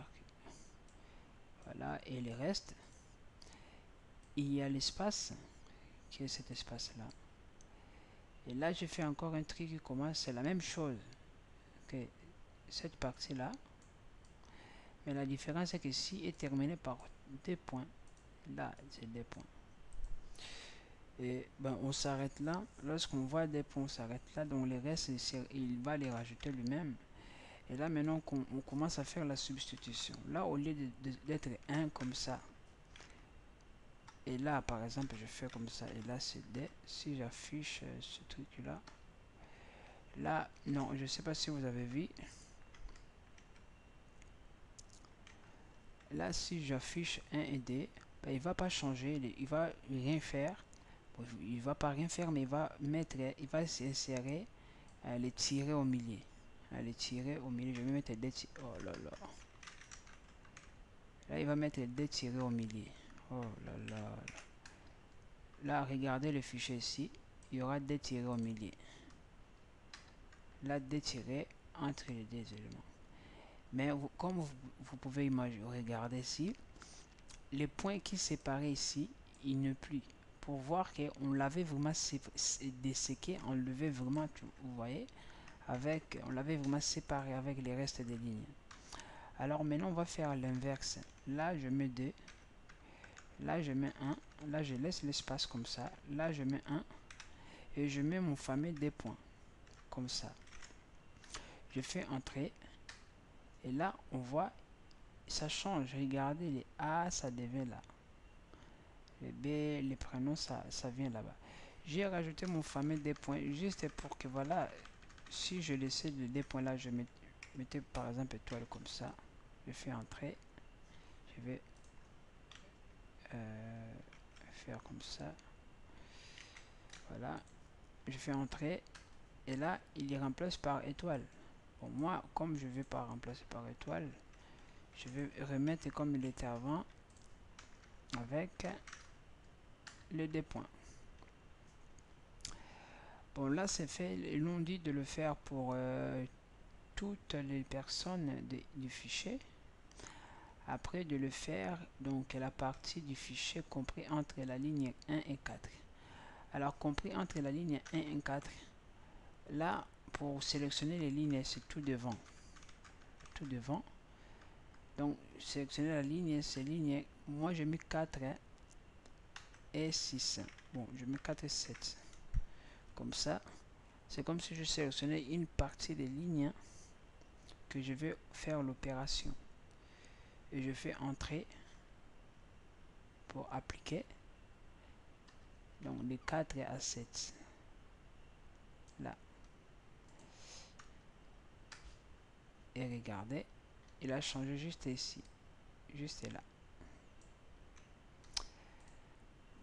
voilà, et le reste, il y a l'espace, qui est cet espace-là. Et là, je fais encore un truc qui commence, c'est la même chose que cette partie-là, mais la différence c'est que ici est terminé par des points. Là, c'est des points. Et ben, on s'arrête là. Lorsqu'on voit des points, on s'arrête là. Donc les restes, il va les rajouter lui-même. Et là, maintenant, on commence à faire la substitution. Là, au lieu d'être 1 comme ça, et là, par exemple, je fais comme ça, et là, c'est D. Si j'affiche ce truc-là, là, non, je ne sais pas si vous avez vu. Là, si j'affiche 1 et D, ben, il va pas changer, il va rien faire. Bon, il va pas rien faire, mais il va s'insérer les tirer au milieu. Les tirer au milieu, je vais mettre des tirés. Oh là là. Là, il va mettre des tirés au milieu. Oh là là. Là, regardez le fichier ici. Il y aura des tirés au milieu. Là, des tirés entre les deux éléments. Mais comme vous pouvez imaginer, regardez ici, les points qui séparaient ici, il ne plus. Pour voir qu'on l'avait vraiment desséqué, on l'avait vraiment, vous voyez, avec, on l'avait vraiment séparé avec les restes des lignes. Alors maintenant, on va faire l'inverse. Là, je mets 2. Là, je mets 1. Là, je laisse l'espace comme ça. Là, je mets 1. Et je mets mon fameux des points. Comme ça. Je fais entrer. Et là, on voit, ça change. Regardez, les A, ça devient là. Les B, les prénoms, ça vient là-bas. J'ai rajouté mon fameux des points juste pour que, voilà, si je laissais le des points là, je mettais par exemple étoile comme ça. Je fais entrer. Je vais faire comme ça. Voilà. Je fais entrer. Et là, il y remplace par étoile. Bon, moi, comme je ne vais pas remplacer par étoile, je vais remettre comme il était avant avec le des points. Bon, là, c'est fait. Ils l'ont dit de le faire pour toutes les personnes du fichier. Après, de le faire, donc, la partie du fichier compris entre la ligne 1 et 4. Alors, compris entre la ligne 1 et 4, là, pour sélectionner les lignes, c'est tout devant. Tout devant. Donc, sélectionner la ligne, c'est ligne. Moi, j'ai mis 4 et 6. Bon, je mets 4 et 7. Comme ça, c'est comme si je sélectionnais une partie des lignes que je vais faire l'opération. Et je fais entrer pour appliquer. Donc, de 4 à 7. Là. Et regardez, il a changé juste ici. Juste là.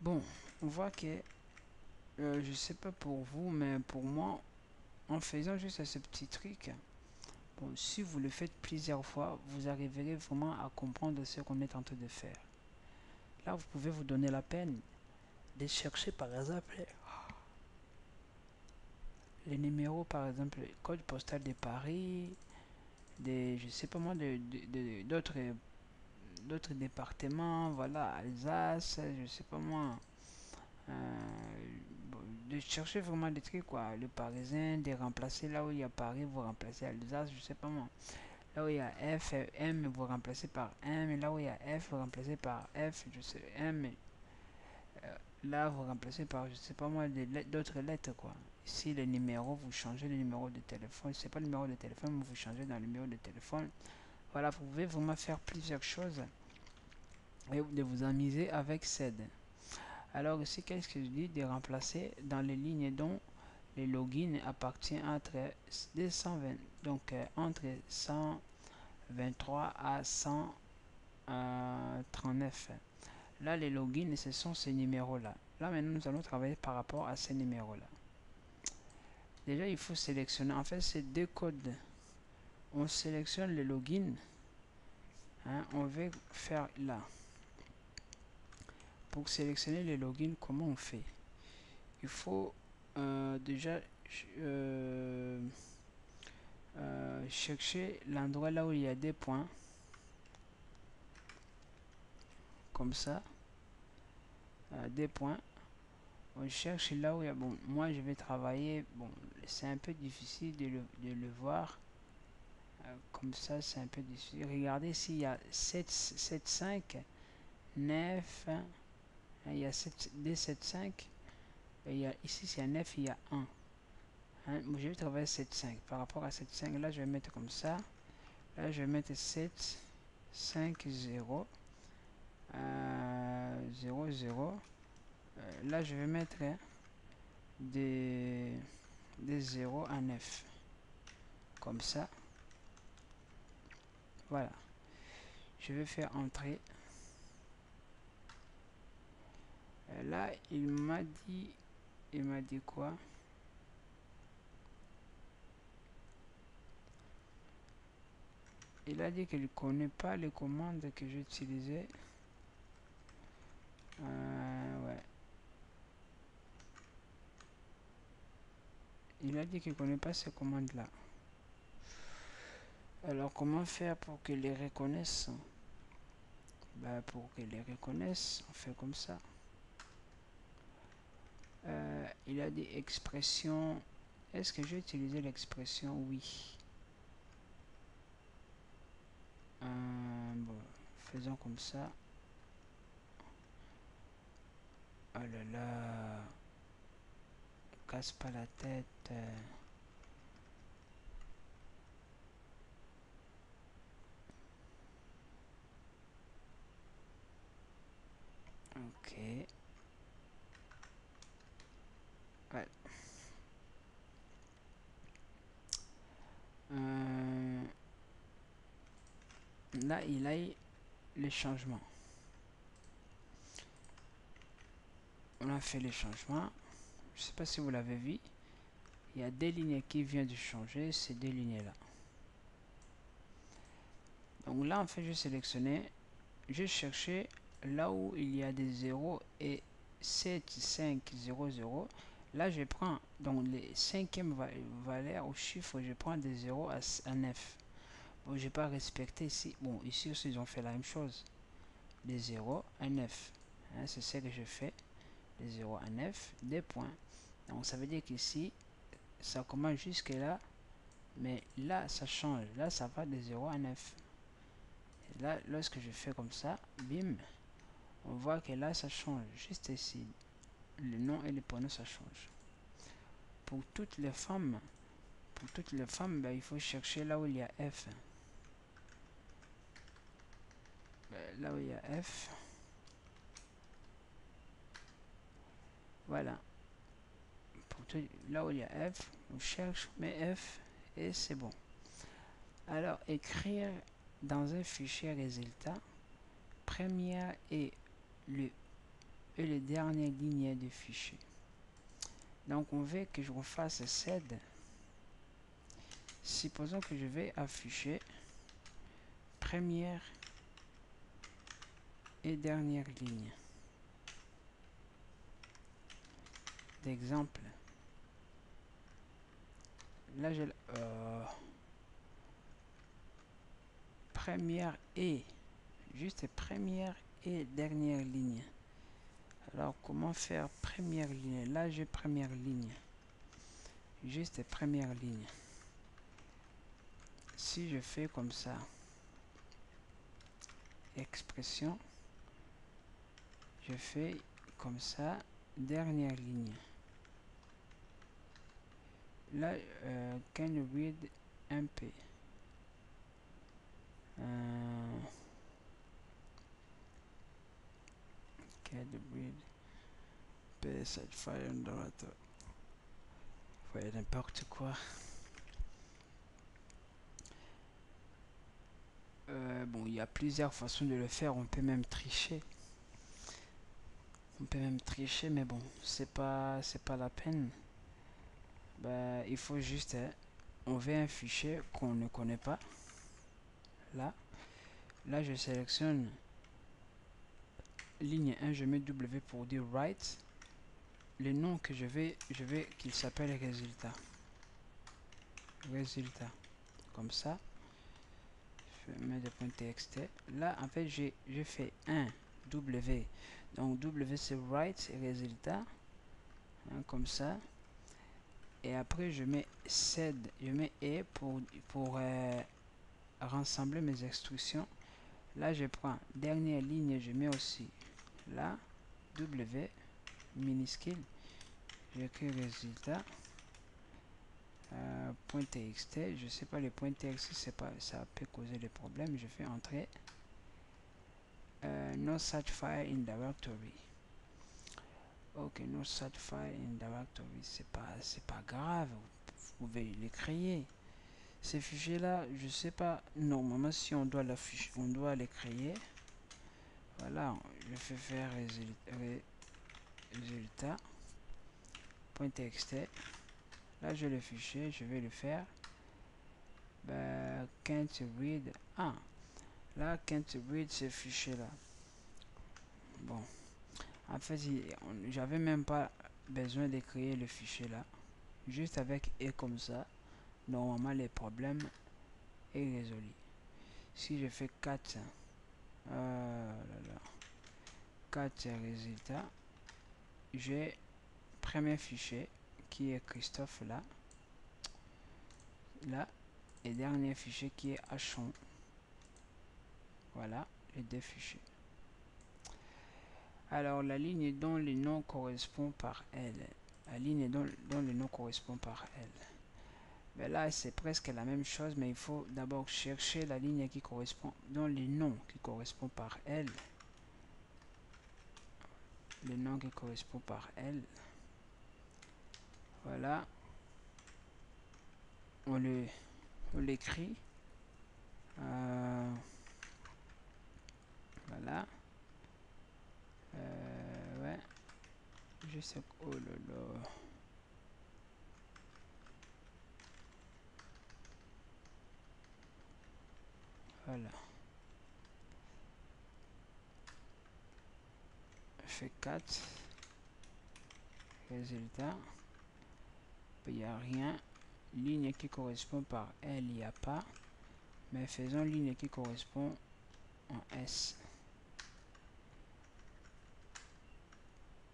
Bon, on voit que, je sais pas pour vous, mais pour moi, en faisant juste ce petit truc, bon, si vous le faites plusieurs fois, vous arriverez vraiment à comprendre ce qu'on est en train de faire. Là, vous pouvez vous donner la peine de chercher, par exemple, les numéros, par exemple, le code postal de Paris, je sais pas moi, d'autres départements, voilà, Alsace, je sais pas moi, de chercher vraiment des trucs, quoi, le Parisien, de remplacer là où il y a Paris, vous remplacez Alsace, je sais pas moi. Là où il y a F, M, vous remplacez par M. Et là où il y a F, vous remplacez par F, je sais, M. Là, vous remplacez par, je sais pas moi, d'autres lettres, quoi. Ici, les numéros, vous changez le numéro de téléphone. C'est pas le numéro de téléphone, mais vous changez dans le numéro de téléphone. Voilà, vous pouvez vraiment faire plusieurs choses et de vous amuser avec SED. Alors ici, qu'est-ce que je dis? De remplacer dans les lignes dont le login appartient entre 220, donc entre 123 à 139. Là, les logins, ce sont ces numéros-là. Là, maintenant, nous allons travailler par rapport à ces numéros-là. Déjà, il faut sélectionner. En fait, c'est deux codes. On sélectionne le login. Hein, on va faire là. pour sélectionner les logins, comment on fait? Il faut déjà chercher l'endroit là où il y a des points, comme ça, des points. On cherche là où il y a, bon, moi je vais travailler, bon, c'est un peu difficile de le voir, comme ça c'est un peu difficile. Regardez s'il y a 7, 7, 5, 9, il y a 7, D7, 5, et il y a, ici c'est un 9, il y a 1. Hein, je vais travailler 7, 5. Par rapport à 7, 5, là je vais mettre comme ça. Là je vais mettre 7, 5, 0, 0, 0. Là je vais mettre des 0 à 9. Comme ça. Voilà. Je vais faire entrer. Là il m'a dit quoi? Il a dit qu'il ne connaît pas les commandes que j'utilisais. Ouais. Il a dit qu'il ne connaît pas ces commandes-là. Alors, comment faire pour qu'il les reconnaisse? Bah, pour qu'il les reconnaisse, on fait comme ça. Il a dit expression. Est-ce que j'ai utilisé l'expression? Oui. Bon, faisons comme ça. Oh là là. Casse pas la tête. Ok. Ouais. Là, il a les changements. On a fait les changements. Je sais pas si vous l'avez vu. Il y a des lignes qui viennent de changer. Ces deux lignes là. Donc là, en fait, je sélectionnais. Je cherchais là où il y a des 0 et 7, 5, 0, 0. Là, je prends donc les cinquièmes valeurs au chiffre. Je prends des 0 à 9. Bon, j'ai pas respecté ici. Bon, ici aussi, ils ont fait la même chose. Des 0 à 9. Hein, c'est ce que je fais. Des 0 à 9, des points. Donc, ça veut dire qu'ici, ça commence jusque là. Mais là, ça change. Là, ça va de 0 à 9. Et là, lorsque je fais comme ça, bim, on voit que là, ça change. Juste ici, le nom et le prénom, ça change. Pour toutes les femmes, ben, il faut chercher là où il y a F. Ben, là où il y a F. Voilà. Pour tout, là où il y a F, on cherche, mais F, et c'est bon. Alors, écrire dans un fichier résultat, première et les dernières lignes du fichier. Donc, on veut que je refasse SED. Supposons que je vais afficher première et dernière ligne d'exemple. Là, j'ai première et juste première et dernière ligne. Alors, comment faire première ligne? Là, j'ai première ligne. Juste première ligne. Si je fais comme ça, expression, je fais comme ça, dernière ligne. Là, can you read MP? Can you read PSH file underwater? Ouais, n'importe quoi. Bon, il y a plusieurs façons de le faire. On peut même tricher. Mais bon, c'est pas la peine. Bah, il faut juste, on veut un fichier qu'on ne connaît pas. Là, je sélectionne ligne 1, je mets W pour dire write. Le nom que je vais qu'il s'appelle résultat. Résultat. Comme ça. Je mets des points TXT. Là, en fait, j'ai fait un W. Donc, W, c'est write résultat. Hein, comme ça. Et après, je mets sed. Je mets E pour rassembler mes instructions. Là, je prends dernière ligne. Je mets aussi là. W minuscule. J'écris résultat. Point .txt, je sais pas, les points .txt, c'est pas, ça peut causer des problèmes. Je fais entrer no such file in directory. Ok, no such file in directory, c'est pas grave, vous pouvez les créer. Ces fichiers là, je sais pas, normalement si on doit l'afficher, on doit les créer. Voilà, je fais faire résultat point .txt. Là, j'ai le fichier, je vais le faire. Can't read. Ah, là, can't read ce fichier là. Bon, en fait, j'avais même pas besoin de créer le fichier là. Juste avec et comme ça, normalement, les problèmes est résolu. Si je fais 4, 4 résultats, j'ai premier fichier qui est Christophe là, et dernier fichier qui est Hachon. Voilà les deux fichiers. Alors la ligne dont le nom correspond par elle, la ligne dont le nom correspond par elle. Mais là c'est presque la même chose, mais il faut d'abord chercher la ligne qui correspond, dont le nom qui correspond par elle. Le nom qui correspond par elle. Voilà. On l'écrit. Voilà. Ouais. Je sais. Oh là là. Voilà. Je fais 4. Résultat. Il n'y a rien. Ligne qui correspond par L, il n'y a pas. Mais faisons ligne qui correspond en S.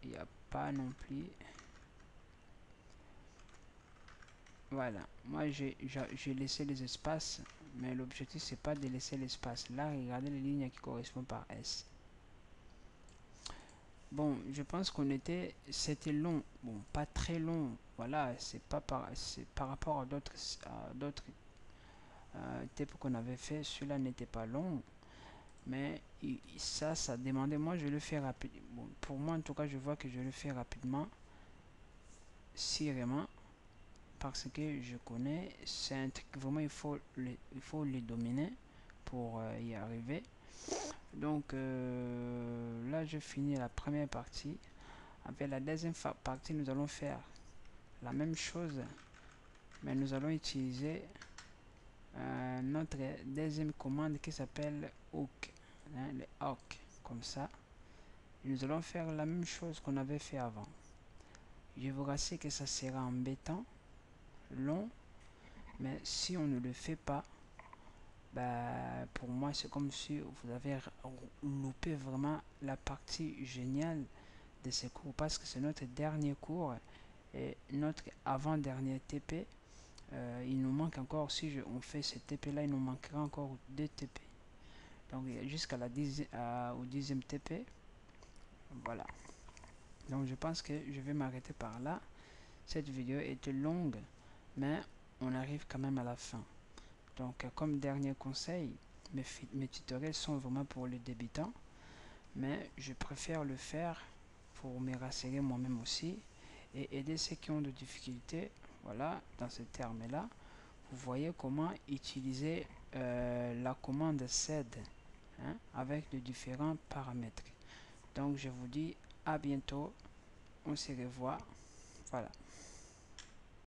Il n'y a pas non plus. Voilà. Moi, j'ai laissé les espaces. Mais l'objectif, c'est pas de laisser l'espace. Là, regardez les lignes qui correspondent par S. Bon, je pense c'était long. Bon, pas très long. Voilà, c'est par rapport à d'autres types qu'on avait fait. Celui-là n'était pas long. Mais ça demandait. Moi, je le fais rapidement. Bon, pour moi, en tout cas, je vois que je le fais rapidement. Si vraiment. Parce que je connais. C'est un truc vraiment, il faut les dominer pour y arriver. Donc là, je finis la première partie. Avec la deuxième partie, nous allons faire la même chose, mais nous allons utiliser notre deuxième commande qui s'appelle hook, hein, le hook, comme ça. Et nous allons faire la même chose qu'on avait fait avant. Je vous rassure que ça sera embêtant, long, mais si on ne le fait pas, bah, pour moi c'est comme si vous avez loupé vraiment la partie géniale de ce cours, parce que c'est notre dernier cours et notre avant-dernier TP. Il nous manque encore, si on fait ce TP là, il nous manquera encore 2 TP. Donc jusqu'à la au 10e TP. Voilà. Donc je pense que je vais m'arrêter par là. Cette vidéo était longue, mais on arrive quand même à la fin. Donc comme dernier conseil, mes tutoriels sont vraiment pour les débutants, mais je préfère le faire pour me rassurer moi-même aussi et aider ceux qui ont des difficultés. Voilà, dans ce terme là, vous voyez comment utiliser la commande sed, hein, avec les différents paramètres. Donc je vous dis à bientôt, on se revoit. Voilà.